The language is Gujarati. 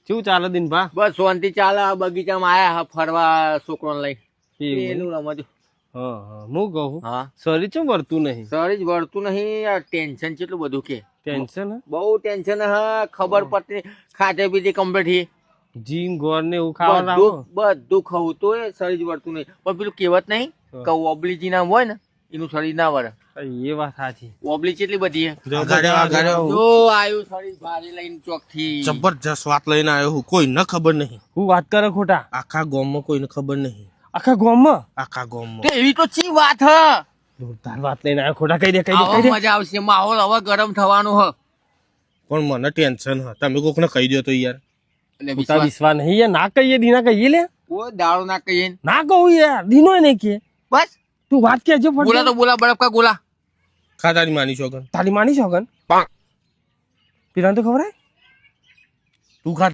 શું ચાલે દિનભા? બસ શાંતિ ચાલે. બગીચામાં આયા હા ફરવા છોકરોને લઈ. એનું રમત. હા હું કહું હા શરીર ચમ વળતું નહીં? સરી જ વળતું નહીં. આ ટેન્શન કેટલું બધું કે ટેન્શન બહુ ટેન્શન. હા ખબર પડતી ખાતે પીતી કમ્પ્લીટ જીમ ગોળ ને એવું ખાવા બધું બધું ખાવું તો એ શરીર જ વળતું નહીં. પણ પેલું કહેવત નહીં કે ઓબલીજી નામ હોય ને એનું શરીર ના વળે. એ વાત સાચી. ઓબલી કેટલી બધી હે. જો આયુ શરીર ભારી લઈને ચોક થી જબરજસ્ત વાત લઈને આવ્યો હું. કોઈને ખબર નહીં. હું વાત કરે ખોટા? આખા ગામમાં કોઈને ખબર નહીં. આખા ગામમાં? આખા ગામમાં. તે એવી તો ચી વાત હ. જોરદાર વાત લઈને આવ્યો ખોટા. કહી દે હવે મજા આવશે. માહોલ હવે ગરમ થવાનો હ. પણ મને ટેન્શન હ. તમે કોકને કહી દો તો યાર. એટલે વિશ્વાસ વિશ્વાસ નહીં યાર. ના કહીએ દીના કહીએ લે. કોઈ દાડો ના કહીએ. ના કહું યાર. દીનો નહીં કે બસ તું વાત કેજો. બોલા તો બોલા બરફ કા ગોલા. ખાતાની માની છોકન. તારી માની છોકન પેલા તો ખબર હે તું ખા